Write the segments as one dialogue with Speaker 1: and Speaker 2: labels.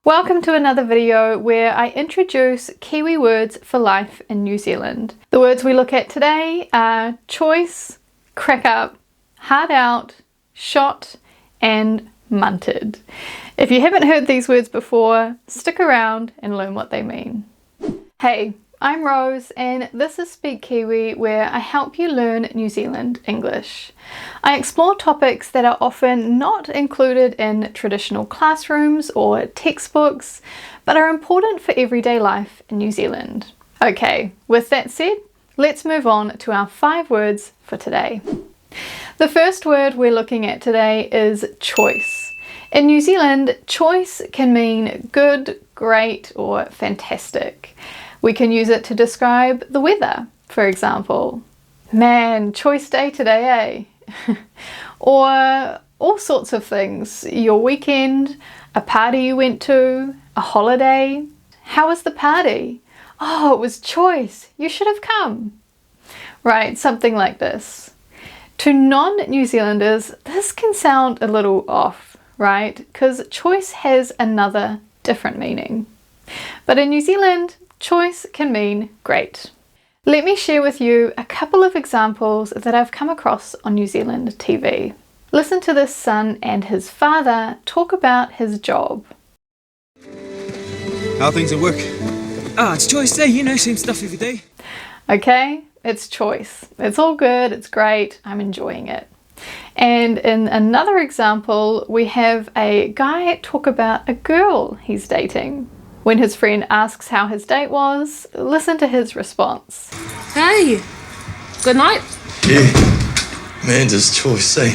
Speaker 1: Welcome to another video where I introduce Kiwi words for life in New Zealand. The words we look at today are choice, crack up, hard out, shot, and munted. If you haven't heard these words before, stick around and learn what they mean. Hey, I'm Rose and this is Speak Kiwi, where I help you learn New Zealand English. I explore topics that are often not included in traditional classrooms or textbooks, but are important for everyday life in New Zealand. Okay, with that said, let's move on to our 5 words for today. The first word we're looking at today is choice. In New Zealand, choice can mean good, great, or fantastic. We can use it to describe the weather, for example. Man, choice day today, eh? Or all sorts of things. Your weekend, a party you went to, a holiday. How was the party? Oh, it was choice. You should have come. Right, something like this. To non-New Zealanders, this can sound a little off, right? Because choice has another different meaning. But in New Zealand, choice can mean great. Let me share with you a couple of examples that I've come across on New Zealand TV. Listen to this son and his father talk about his job.
Speaker 2: How are things at work? It's choice day, same stuff every day.
Speaker 1: Okay, it's choice. It's all good, it's great, I'm enjoying it. And in another example, we have a guy talk about a girl he's dating. When his friend asks how his date was, listen to his response.
Speaker 3: Hey, good night.
Speaker 4: Yeah, Amanda's choice, eh?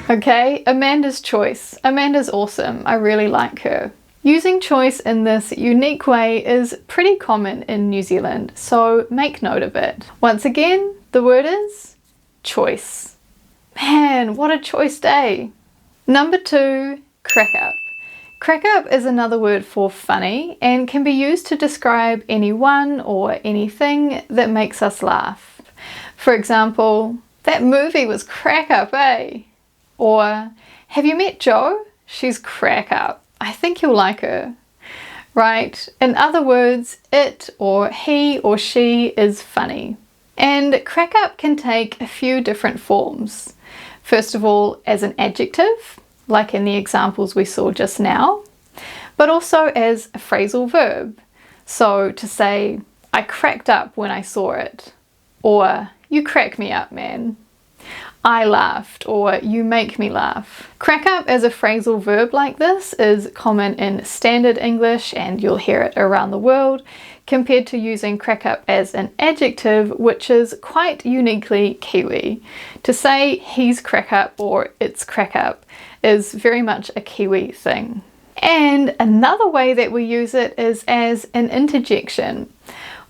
Speaker 1: Okay, Amanda's choice. Amanda's awesome. I really like her. Using choice in this unique way is pretty common in New Zealand, so make note of it. Once again, the word is choice. Man, what a choice day. Number 2, crack up. Crack up is another word for funny and can be used to describe anyone or anything that makes us laugh. For example, that movie was crack up, eh? Or, have you met Jo? She's crack up. I think you'll like her. Right? In other words, it or he or she is funny. And crack up can take a few different forms. First of all, as an adjective, like in the examples we saw just now, but also as a phrasal verb. So to say, I cracked up when I saw it, or you crack me up, man. I laughed, or you make me laugh. Crack up as a phrasal verb like this is common in standard English, and you'll hear it around the world, compared to using crack up as an adjective, which is quite uniquely Kiwi. To say he's crack up or it's crack up is very much a Kiwi thing. And another way that we use it is as an interjection.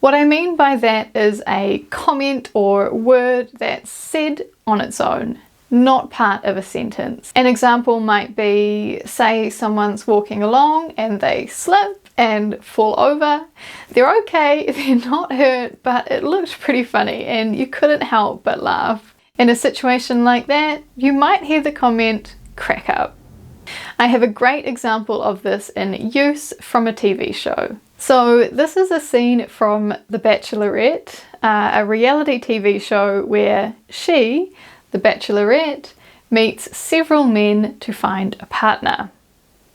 Speaker 1: What I mean by that is a comment or word that's said on its own, not part of a sentence. An example might be, say someone's walking along and they slip and fall over. They're okay, they're not hurt, but it looked pretty funny and you couldn't help but laugh. In a situation like that, you might hear the comment, crack up. I have a great example of this in use from a TV show. So this is a scene from The Bachelorette, a reality TV show where she, the Bachelorette, meets several men to find a partner.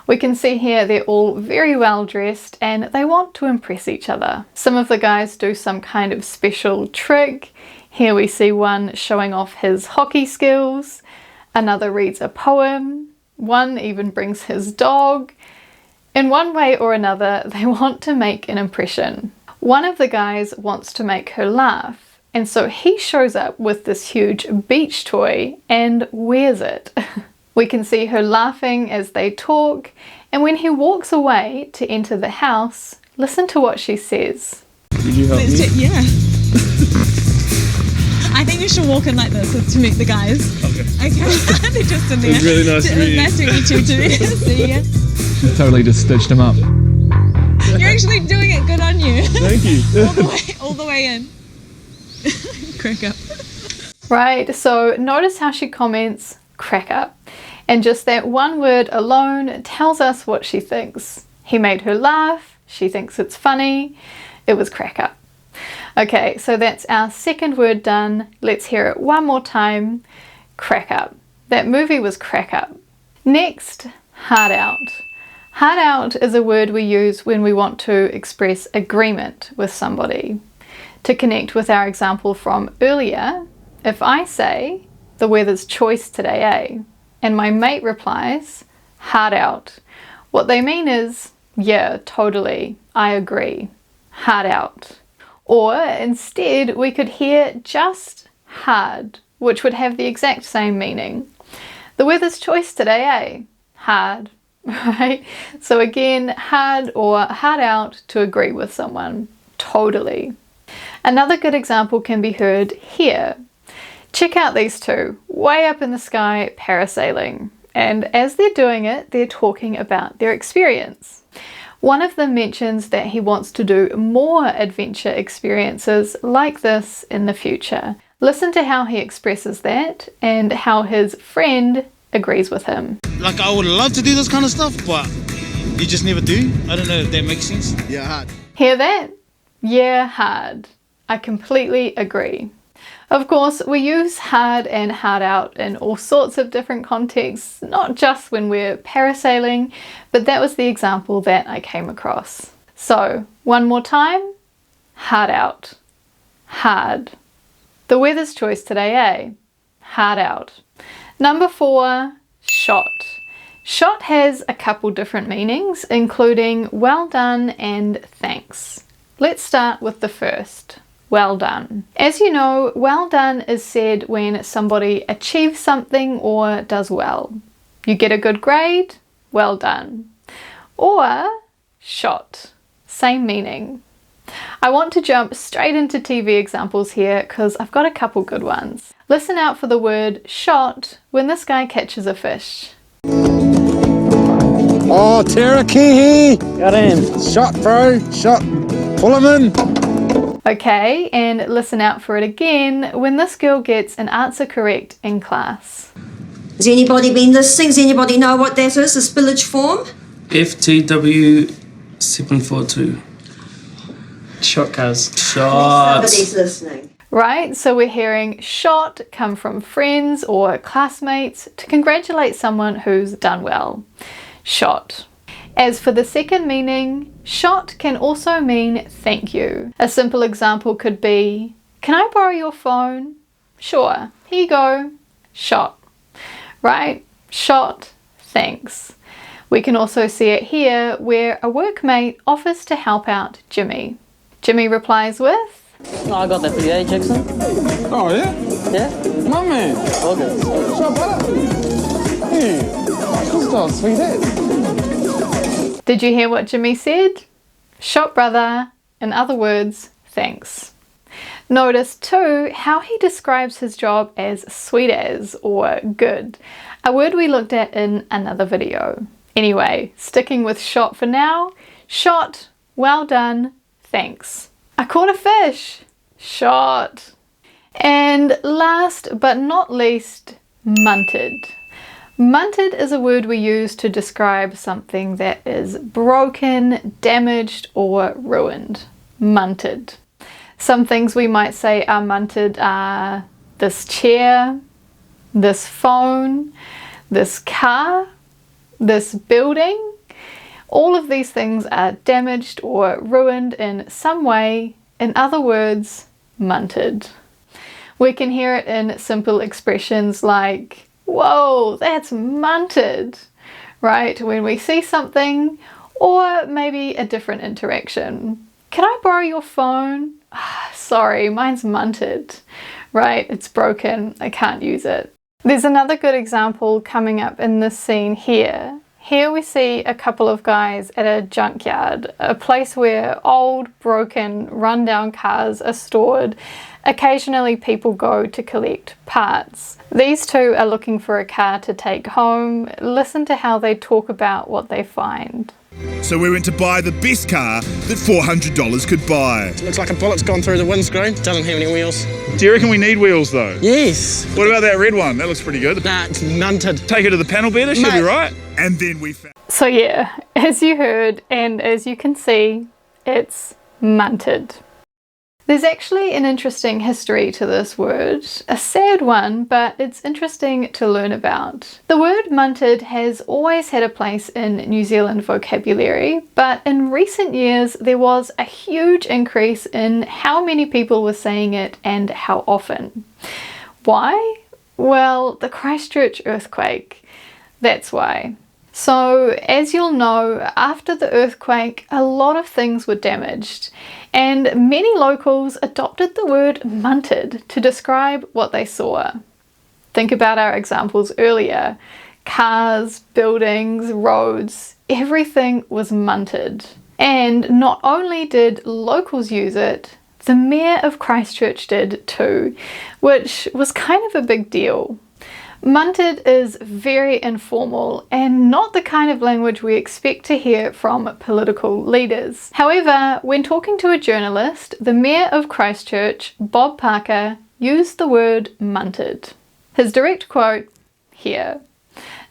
Speaker 1: We can see here they're all very well dressed and they want to impress each other. Some of the guys do some kind of special trick. Here we see one showing off his hockey skills, another reads a poem, one even brings his dog. In one way or another, they want to make an impression. One of the guys wants to make her laugh, and so he shows up with this huge beach toy and wears it. We can see her laughing as they talk, and when he walks away to enter the house, listen to what she says.
Speaker 2: Did you help me?
Speaker 3: Yeah. I think we should walk in like this to meet the guys. Okay. They're just in there.
Speaker 2: It was really nice to meet you.
Speaker 3: Nice to meet you too. See ya.
Speaker 5: Totally just stitched him up.
Speaker 3: You're actually doing it good on you.
Speaker 2: Thank you.
Speaker 3: all the way in. Crack up.
Speaker 1: Right, so notice how she comments, crack up. And just that one word alone tells us what she thinks. He made her laugh. She thinks it's funny. It was crack up. Okay, so that's our second word done. Let's hear it one more time. Crack up. That movie was crack up. Next, hard out. Hard out is a word we use when we want to express agreement with somebody. To connect with our example from earlier, if I say, the weather's choice today, eh? And my mate replies, hard out. What they mean is, yeah, totally, I agree. Hard out. Or instead, we could hear just hard, which would have the exact same meaning. The weather's choice today, eh? Hard, right? So again, hard or hard out to agree with someone. Totally. Another good example can be heard here. Check out these two, way up in the sky, parasailing. And as they're doing it, they're talking about their experience. One of them mentions that he wants to do more adventure experiences like this in the future. Listen to how he expresses that and how his friend agrees with him.
Speaker 6: Like, I would love to do this kind of stuff, but you just never do. I don't know if that makes sense.
Speaker 4: Yeah, hard.
Speaker 1: Hear that? Yeah, hard. I completely agree. Of course, we use hard and hard out in all sorts of different contexts, not just when we're parasailing, but that was the example that I came across. So, one more time, hard out. Hard. The weather's choice today, eh? Hard out. Number 4, shot. Shot has a couple different meanings, including well done and thanks. Let's start with the first. Well done. As you know, well done is said when somebody achieves something or does well. You get a good grade, well done. Or shot, same meaning. I want to jump straight into TV examples here because I've got a couple good ones. Listen out for the word shot when this guy catches a fish.
Speaker 7: Oh, Tarakihi! Got him. Shot, bro. Shot. Pull him in.
Speaker 1: Okay, and listen out for it again when this girl gets an answer correct in class.
Speaker 8: Has anybody been listening? Does anybody know what that is, the spillage form?
Speaker 9: FTW742.
Speaker 2: Shot, cuz.
Speaker 9: Shots.
Speaker 8: Somebody's listening.
Speaker 1: Right, so we're hearing shot come from friends or classmates to congratulate someone who's done well. Shot. As for the second meaning, shot can also mean thank you. A simple example could be, can I borrow your phone? Sure, here you go. Shot. Right? Shot, thanks. We can also see it here where a workmate offers to help out Jimmy. Jimmy replies with,
Speaker 10: No, I got that for you, eh, Jackson?
Speaker 7: Oh, yeah?
Speaker 10: Yeah?
Speaker 7: My man.
Speaker 10: Okay.
Speaker 7: Shot, brother. Yeah. That's sweet as.
Speaker 1: did you hear what Jimmy said? Shot brother, in other words, thanks. Notice too how he describes his job as sweet as or good, a word we looked at in another video. Anyway, sticking with shot for now, shot, well done, thanks. I caught a fish, shot. And last but not least, munted. Munted is a word we use to describe something that is broken, damaged, or ruined. Munted. Some things we might say are munted are this chair, this phone, this car, this building. All of these things are damaged or ruined in some way. In other words, munted. We can hear it in simple expressions like, whoa, that's munted, right? When we see something, or maybe a different interaction. Can I borrow your phone? Sorry, mine's munted, right? It's broken, I can't use it. There's another good example coming up in this scene here. Here we see a couple of guys at a junkyard, a place where old, broken, rundown cars are stored. Occasionally people go to collect parts. These two are looking for a car to take home. Listen to how they talk about what they find.
Speaker 11: So we went to buy the best car that $400 could buy.
Speaker 7: Looks like a bullet's gone through the windscreen. Doesn't have any wheels.
Speaker 11: Do you reckon we need wheels though?
Speaker 7: Yes.
Speaker 11: What about that red one? That looks pretty good.
Speaker 7: Nah, it's munted.
Speaker 11: Take it to the panel beater, she'll be right. And then we found...
Speaker 1: So yeah, as you heard and as you can see, it's munted. There's actually an interesting history to this word, a sad one, but it's interesting to learn about. The word munted has always had a place in New Zealand vocabulary, but in recent years there was a huge increase in how many people were saying it and how often. Why? Well, the Christchurch earthquake. That's why. So, as you'll know, after the earthquake, a lot of things were damaged, and many locals adopted the word munted to describe what they saw. Think about our examples earlier. Cars, buildings, roads, everything was munted. And not only did locals use it, the Mayor of Christchurch did too, which was kind of a big deal. Munted is very informal and not the kind of language we expect to hear from political leaders. However, when talking to a journalist, the Mayor of Christchurch, Bob Parker, used the word munted. His direct quote, here.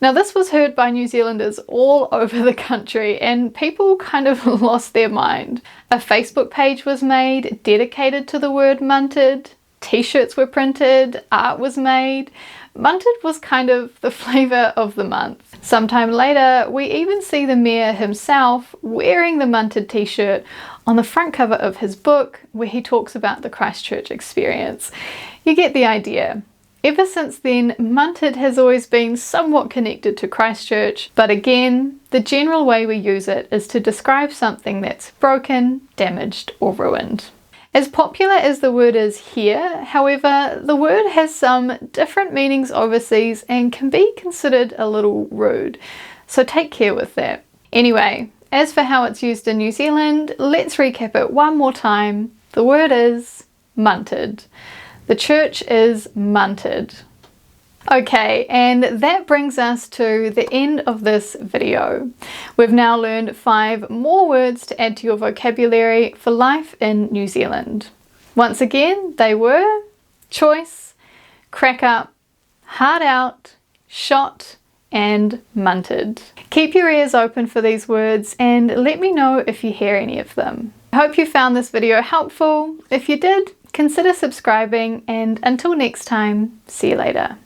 Speaker 1: Now this was heard by New Zealanders all over the country and people kind of lost their mind. A Facebook page was made dedicated to the word munted, t-shirts were printed, art was made. Munted was kind of the flavour of the month. Sometime later, we even see the mayor himself wearing the munted t-shirt on the front cover of his book where he talks about the Christchurch experience. You get the idea. Ever since then, munted has always been somewhat connected to Christchurch, but again, the general way we use it is to describe something that's broken, damaged, or ruined. As popular as the word is here, however, the word has some different meanings overseas and can be considered a little rude, so take care with that. Anyway, as for how it's used in New Zealand, let's recap it one more time. The word is munted. The church is munted. Okay, and that brings us to the end of this video. We've now learned 5 more words to add to your vocabulary for life in New Zealand. Once again, they were choice, crack up, hard out, shot, and munted. Keep your ears open for these words and let me know if you hear any of them. I hope you found this video helpful. If you did, consider subscribing, and until next time, see you later.